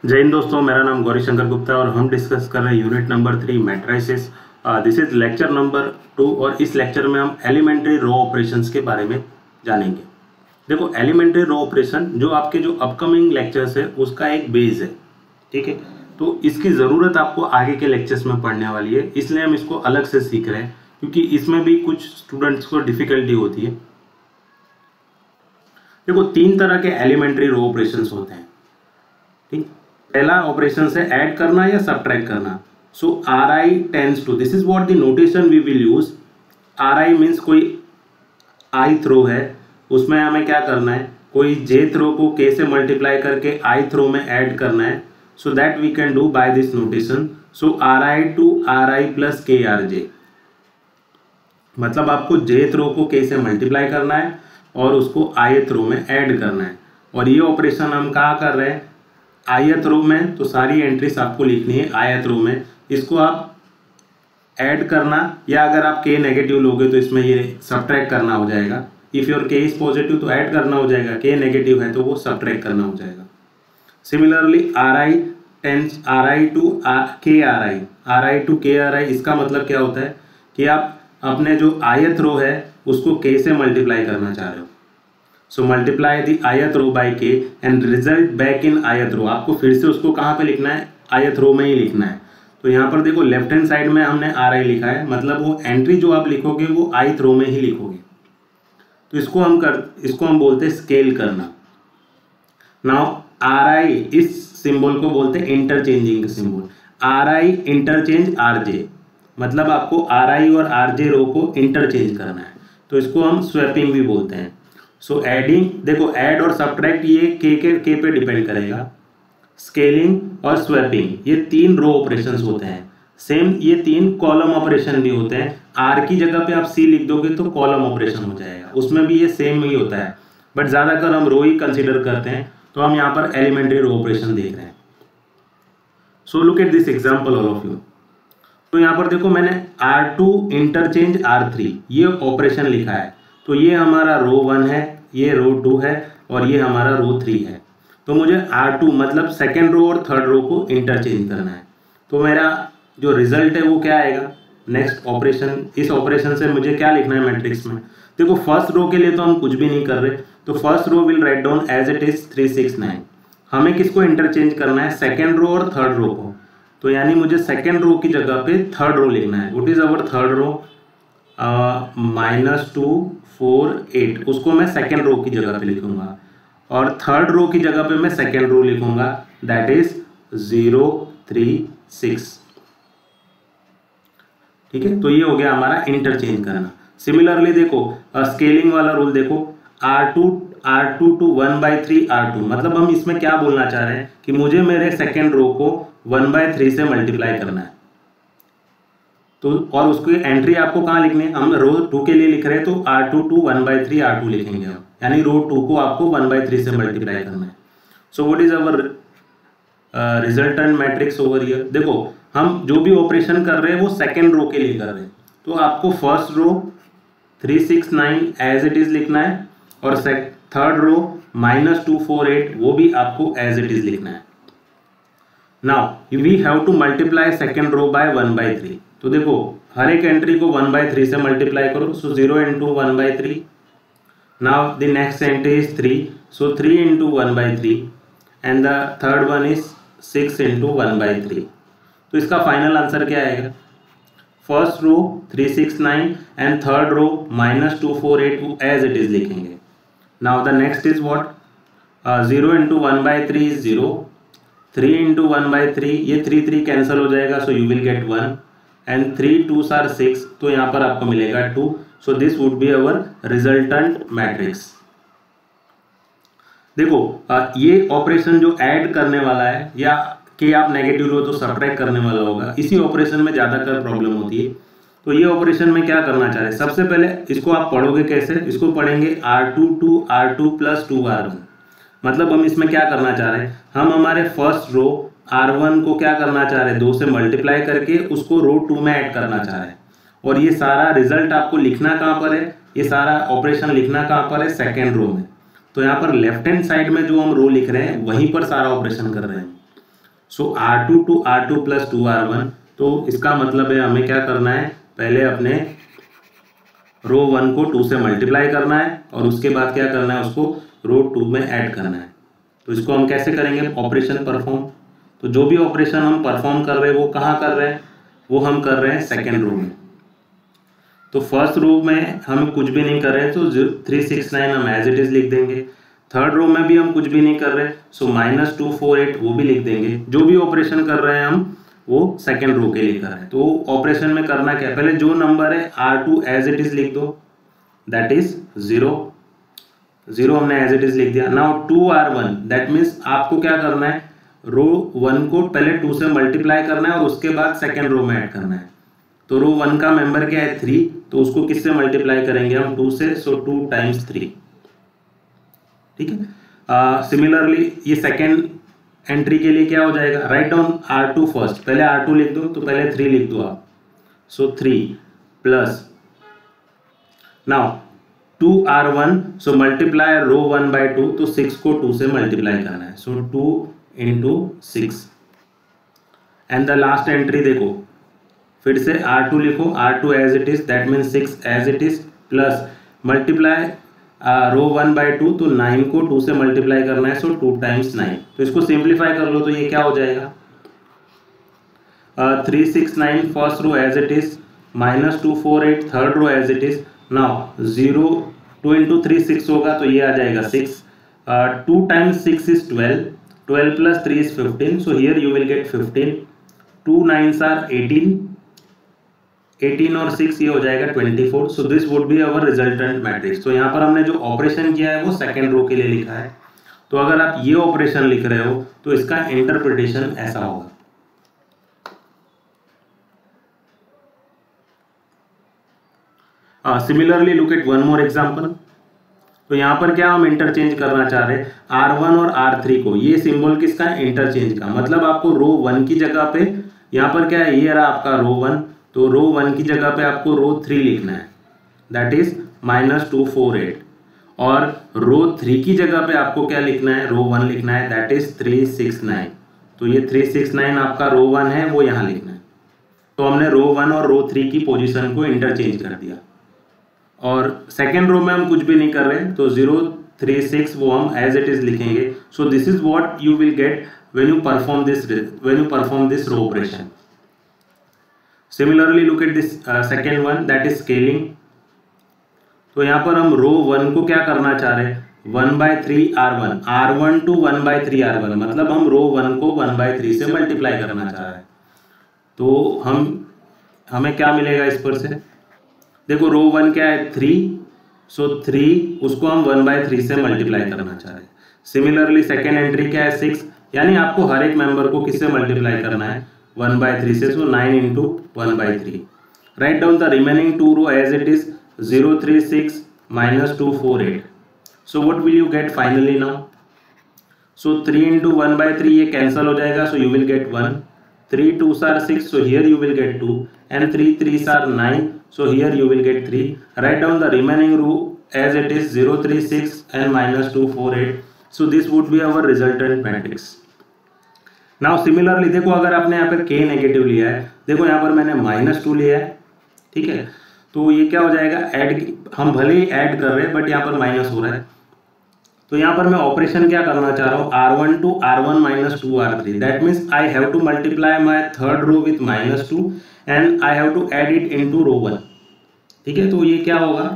जय हिंद दोस्तों, मेरा नाम गौरी शंकर गुप्ता और हम डिस्कस कर रहे हैं unit number 3 matrices. This is lecture number 2 और इस लेक्चर में हम एलिमेंट्री रो ऑपरेशंस के बारे में जानेंगे। देखो, एलिमेंट्री रो ऑपरेशन जो आपके जो अपकमिंग लेक्चर्स है उसका एक बेस है, ठीक है। तो इसकी ज़रूरत आपको आगे के लेक्चर्स में पढ़ने वाली है, इसलिए हम इसको अलग से सीख रहे हैं क्योंकि इसमें भी कुछ स्टूडेंट्स को डिफिकल्टी होती है। देखो, 3 तरह के एलिमेंट्री रो ऑपरेशंस होते हैं, ठीक। पहला ऑपरेशन है ऐड करना या सब्ट्रैक्ट करना। So R I tends to, this is what the notation we will use. R I means कोई आई थ्रो है, उसमें हमें क्या करना है, कोई जे थ्रो को के से मल्टीप्लाई करके आई थ्रो में ऐड करना है। So that we can do by this notation. So R I to R I plus K R J, मतलब आपको जे थ्रो को के से मल्टीप्लाई करना है और उसको आई थ्रो में ऐड करना है। और ये ऑपरेशन हम कहाँ कर रहे हैं, ith रो में। तो सारी एंट्रीज आपको लिखनी है ith रो में। इसको आप ऐड करना, या अगर आप k नेगेटिव लोगे तो इसमें ये सब्ट्रैक्ट करना हो जाएगा। If your k is positive तो ऐड करना हो जाएगा, k नेगेटिव है तो वो सब्ट्रैक्ट करना हो जाएगा। Similarly R I tends R I to K R I, R I to K R I, इसका मतलब क्या होता है कि आप अपने जो ith रो है उसको k से मल्टीप्लाई करना चाह रहे हो। So multiply the ith row by K and result back in ith row. आपको फिर से उसको कहाँ पे लिखना है, ith रो में ही लिखना है। तो यहाँ पर देखो लेफ्ट हैंड साइड में हमने आर आई लिखा है, मतलब वो एंट्री जो आप लिखोगे वो ith रो में ही लिखोगे। तो इसको हम बोलते हैं स्केल करना। नाउ आर आई, इस सिंबल को बोलते हैं interchanging symbol. Are I interchange are J, मतलब आपको आर आई और आर जे रो को इंटरचेंज करना है, तो इसको हम स्वैपिंग भी बोलते हैं। सो एडिंग, देखो ऐड और सब्ट्रैक्ट ये के पे डिपेंड करेगा। स्केलिंग और स्वैपिंग ये 3 रो ऑपरेशंस होते हैं। सेम ये 3 कॉलम ऑपरेशन भी होते हैं। आर की जगह पे आप सी लिख दोगे तो कॉलम ऑपरेशन हो जाएगा, उसमें भी ये सेम ही होता है, बट ज़्यादातर हम रो ही कंसिडर करते हैं। तो हम यहाँ पर एलिमेंट्री रो ऑपरेशन देख रहे हैं। So look at this example all of you. तो यहाँ पर देखो मैंने R2 इंटरचेंज R3 ये ऑपरेशन लिखा है। तो ये हमारा रो 1 है, ये रो 2 है और ये हमारा रो 3 है। तो मुझे R2 मतलब सेकेंड रो और थर्ड रो को इंटरचेंज करना है। तो मेरा जो रिजल्ट है वो क्या आएगा, नेक्स्ट ऑपरेशन। इस ऑपरेशन से मुझे क्या लिखना है मैट्रिक्स में। देखो फर्स्ट रो के लिए तो हम कुछ भी नहीं कर रहे, तो first row will write down as it is 3 6 9। हमें किसको इंटरचेंज करना है, सेकेंड रो और थर्ड रो को। तो यानी मुझे सेकेंड रो की जगह पे थर्ड रो लिखना है। What is our third row, -2 4 8, उसको मैं सेकेंड रो की जगह पे लिखूंगा। और थर्ड रो की जगह पे मैं सेकेंड रो लिखूंगा, दैट इज 0 3 6। ठीक है, तो ये हो गया हमारा इंटरचेंज करना। सिमिलरली देखो स्केलिंग वाला रूल देखो, R2 टू 1/3 R2, मतलब हम इसमें क्या बोलना चाह रहे हैं कि मुझे मेरे सेकेंड रो को 1/3 से मल्टीप्लाई करना है। तो और उसकी एंट्री आपको कहाँ लिखनी है, हम रो 2 के लिए लिख रहे हैं तो R2 टू 1/3 R2 लिखेंगे हम, यानी रो 2 को आपको 1/3 से मल्टीप्लाई करना है। So what is our resultant matrix over here. देखो हम जो भी ऑपरेशन कर रहे हैं वो सेकेंड रो के लिए कर रहे हैं, तो आपको first row 3 6 9 as it is लिखना है और थर्ड रो -2 4 8 वो भी आपको एज इट इज लिखना है। Now we have to multiply second row by 1/3। तो देखो हर एक एंट्री को 1/3 से मल्टीप्लाई करो, so 0 × 1/3। Now the next entry is 3, so 3 × 1/3 and the third one is 6 × 1/3। तो इसका फाइनल आंसर क्या आएगा, first row 3 6 9 and third row -2 4 8 as it is लिखेंगे। Now the next is what, 0 × 1/3 is 0, 3 × 1/3 ये 3 3 कैंसिल हो जाएगा, so you will get 1 and 3 2s are 6, तो यहाँ पर आपको मिलेगा 2। सो this would be our resultant matrix. देखो ये ऑपरेशन जो ऐड करने वाला है या कि आप नेगेटिव लो तो सब्ट्रैक्ट करने वाला होगा, इसी ऑपरेशन में ज़्यादातर प्रॉब्लम होती है। तो ये ऑपरेशन में क्या करना चाह रहे हैं, सबसे पहले इसको आप पढ़ोगे कैसे, इसको पढ़ेंगे R2 टू R2 + 2 R1। मतलब हम इसमें क्या करना चाह रहे हैं, हम हमारे फर्स्ट रो R1 को क्या करना चाह रहे हैं, 2 से मल्टीप्लाई करके उसको रो 2 में ऐड करना चाह रहे हैं। और ये सारा रिजल्ट आपको लिखना कहाँ पर है, ये सारा ऑपरेशन लिखना कहाँ पर है, सेकेंड रो में। तो यहाँ पर लेफ्ट हैंड साइड में जो हम रो लिख रहे हैं वहीं पर सारा ऑपरेशन कर रहे हैं। सो R2 to R2 plus 2R1, तो इसका मतलब है हमें क्या करना है, पहले अपने रो 1 को 2 से मल्टीप्लाई करना है और उसके बाद क्या करना है, उसको रो 2 में ऐड करना है। तो इसको हम कैसे करेंगे, ऑपरेशन परफॉर्म। तो जो भी ऑपरेशन हम परफॉर्म कर रहे हैं वो कहाँ कर रहे हैं, वो हम कर रहे हैं सेकेंड रो में। तो फर्स्ट रो में हम कुछ भी नहीं कर रहे, तो 369 हम एज इट इज लिख देंगे। थर्ड रो में भी हम कुछ भी नहीं कर रहे, सो -248 वो भी लिख देंगे। जो भी ऑपरेशन कर रहे हैं हम वो सेकेंड रो के लिए कर रहे हैं। तो ऑपरेशन में करना क्या है, पहले जो नंबर है R2 एज इट इज लिख दो, दैट इज 0 हमने एज इट इज लिख दिया। नाउ 2R1 दैट मीन्स आपको क्या करना है, रो 1 को पहले 2 से मल्टीप्लाई करना है और उसके बाद सेकेंड रो में ऐड करना है। तो रो 1 का मेंबर क्या है 3, तो उसको किससे मल्टीप्लाई करेंगे हम 2 से, सो 2 टाइम्स 3, ठीक है। सिमिलरली ये सेकेंड एंट्री के लिए क्या हो जाएगा, राइट डाउन R2 फर्स्ट, पहले R2 लिख दो तो पहले 3 लिख दो आप, so 3 plus now 2R1, so multiply row 1 by 2, तो 6 को 2 से मल्टीप्लाई करना है, so 2 into 6 and the last entry देखो फिर से R2 लिखो, R2 as it is that means 6 as it is plus multiply row 1 by 2, तो 9 को 2 से मल्टीप्लाई करना है, सो 2 टाइम्स 9। तो इसको सिंप्लीफाई कर लो तो ये क्या हो जाएगा, 369 first row as it is, -248 third row as it is. Now 0 2 into 3 6 होगा, तो ये आ जाएगा 6, 2 times 6 is 12, 12 plus 3 is 15, so here you will get 15, 2 9s are 18, 18 और 6 ये हो जाएगा 24, so this would be our resultant matrix. तो यहाँ पर हमने जो ऑपरेशन किया है वो सेकेंड रो के लिए लिखा है। तो अगर आप ये ऑपरेशन लिख रहे हो तो इसका इंटरप्रिटेशन ऐसा होगा। Similarly look eight one more example. तो यहाँ पर क्या हम इंटरचेंज करना चाह रहे हैं, R1 और R3 को, ये सिंबल किसका है, इंटरचेंज का। मतलब आपको रो 1 की जगह पे, यहाँ पर क्या है, ये रहा आपका रो 1, तो रो 1 की जगह पे आपको रो 3 लिखना है, दैट इज -248, और रो 3 की जगह पे आपको क्या लिखना है, रो 1 लिखना है, दैट इज 369। तो ये 369 आपका रो 1 है, वो यहाँ लिखना है। तो हमने रो 1 और रो 3 की पोजीशन को इंटरचेंज कर दिया, और सेकेंड रो में हम कुछ भी नहीं कर रहे, तो 036 वो हम एज इट इज लिखेंगे। So this is what you will get when you perform this row operation. Similarly look at this second one, that is scaling. तो यहाँ पर हम रो 1 को क्या करना चाह रहे हैं, 1/3 R1 टू 1/3 R1, मतलब हम रो 1 को 1/3 से मल्टीप्लाई करना चाह रहे हैं। तो हमें क्या मिलेगा इस पर से, देखो रो 1 क्या है 3, सो 3 उसको हम 1/3 से मल्टीप्लाई करना चाह रहे हैं। सिमिलरली सेकेंड एंट्री क्या है 6, यानी आपको हर एक मेंबर को किससे मल्टीप्लाई करना है, 1/3 से, so 9 into 1/3। Write down the remaining 2 row as it is, 036 -248, so what will you get finally now, so 3 into 1/3 ये कैंसल हो जाएगा, so you will get 1, 3 2s are 6, so here you will get 2, and 3 3s are 9, so here you will get 3. Write down the remaining row as it is, 036 and -248, so this would be our resultant matrix. Now similarly देखो अगर आपने यहाँ पर k negative लिया है, देखो यहाँ पर मैंने -2 लिया है, ठीक है, तो ये क्या हो जाएगा, ऐड, हम भले ही ऐड कर रहे हैं बट यहाँ पर माइनस हो रहा है। तो यहाँ पर मैं ऑपरेशन क्या करना चाह रहा हूँ, R1 to R1 -2R3, that means I have to multiply my third row with -2 and I have to add it into row 1, ठीक है। तो ये क्या होगा,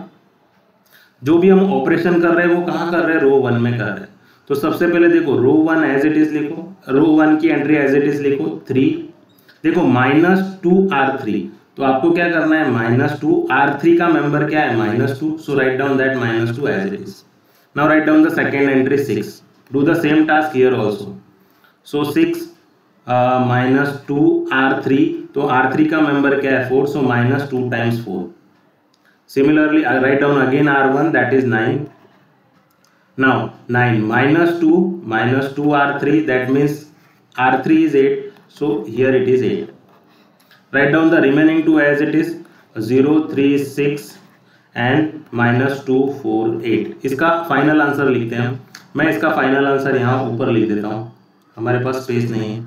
जो भी हम ऑपरेशन कर रहे हैं वो कहाँ कर रहे हैं, रो 1 में कर रहे हैं। तो सबसे पहले देखो रो 1 एज इट इज लिखो, रो 1 की एंट्री एज इट इज लिखो 3, देखो -2R3, तो आपको क्या करना है, -2R3 का मेंबर क्या है, -2, so write down that -2 as it is. Now write down the second entry 6. Do the same task here also. So 6 -2 R3, तो R3 का मेंबर क्या है 4, so -2 times 4. Similarly I write down again R1, that is 9. Now 9 -2 R3, that means R3 is 8, so here it is 8. Write down the remaining 2 as it is, 036 and -248। इसका final answer लिखते हैं हम, मैं इसका final answer यहाँ ऊपर लिख देता हूँ, हमारे पास स्पेस नहीं है।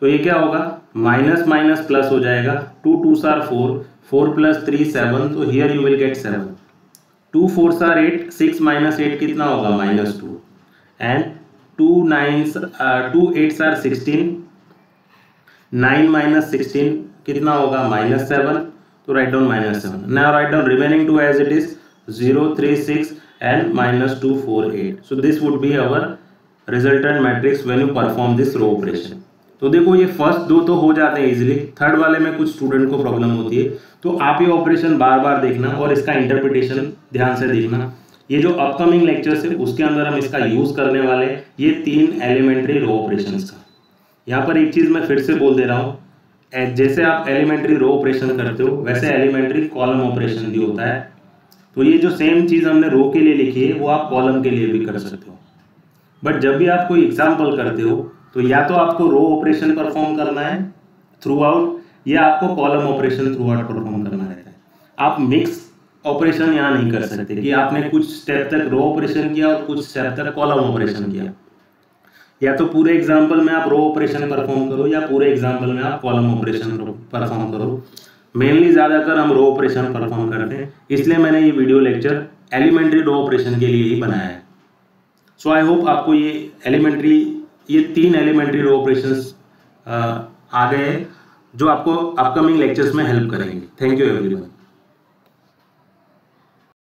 तो ये क्या होगा, माइनस माइनस प्लस हो जाएगा, 2 2s are 4, 4 + 3 7, तो here you will gate 7, 2 4s are 8, 6 - 8 कितना होगा, -2, एंड 2 8s are 16, 9 - 16 कितना होगा, -7, तो write down -7. Now write down remaining 2 as it is, 0 3 6 and -2 4 8. So this would be our resultant matrix when you perform this row operation. तो देखो ये first दो तो हो जाते हैं इजीली, थर्ड वाले में कुछ स्टूडेंट को प्रॉब्लम होती है, तो आप ये ऑपरेशन बार बार देखना और इसका इंटरप्रिटेशन ध्यान से देखना. ये जो अपकमिंग लेक्चर्स है उसके अंदर हम इसका यूज करने वाले हैं, ये 3 एलिमेंट्री रो ऑपरेशंस का. यहाँ पर एक चीज मैं फिर से बोल दे रहा हूँ, जैसे आप एलिमेंट्री रो ऑपरेशन करते हो वैसे एलिमेंट्री कॉलम ऑपरेशन भी होता है. तो ये जो सेम चीज हमने रो के लिए लिखी है वो आप कॉलम के लिए भी कर सकते हो. बट जब भी आप कोई एग्जाम्पल करते हो तो या तो आपको रो ऑपरेशन परफॉर्म करना है थ्रू आउट, या आपको column operation through out perform करना रहता है. आप मिक्स ऑपरेशन यहाँ नहीं कर सकते कि आपने कुछ स्टेप तक रो ऑपरेशन किया और कुछ स्टेप तक कॉलम ऑपरेशन किया. या तो पूरे एग्जाम्पल में आप रो ऑपरेशन परफॉर्म करो या पूरे एग्जाम्पल में आप कॉलम ऑपरेशन परफॉर्म करो. मेनली ज़्यादातर हम रो ऑपरेशन परफॉर्म करते हैं, इसलिए मैंने ये video lecture elementary row operation के लिए ही बनाया है. सो आई होप आपको ये 3 एलिमेंट्री रो ऑपरेशंस आ गए जो आपको अपकमिंग लेक्चर्स में हेल्प करेंगे. Thank you everyone.